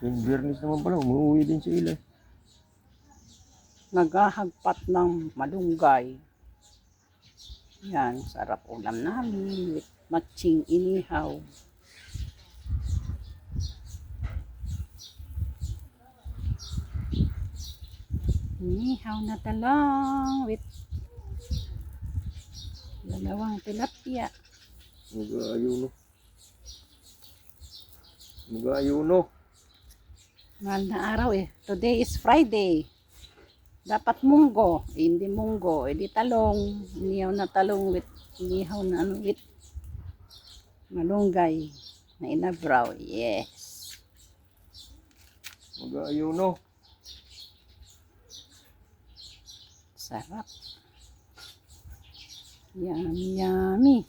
Yung Biyernes naman pala, umuwi din si Eli. Naghahagpat ng malunggay. Yan, sarap ulam namin with matching inihaw. Inihaw na talong with dalawang tilapia. Mag-ayuno. Mag-ayuno. Mahal na araw eh. Today is Friday. Dapat munggo. Hindi munggo. Hindi talong. Inihaw na talong with inihaw na ano with malunggay na inabraw. Yes. Mag-ayuno. Sarap. Yummy, yummy.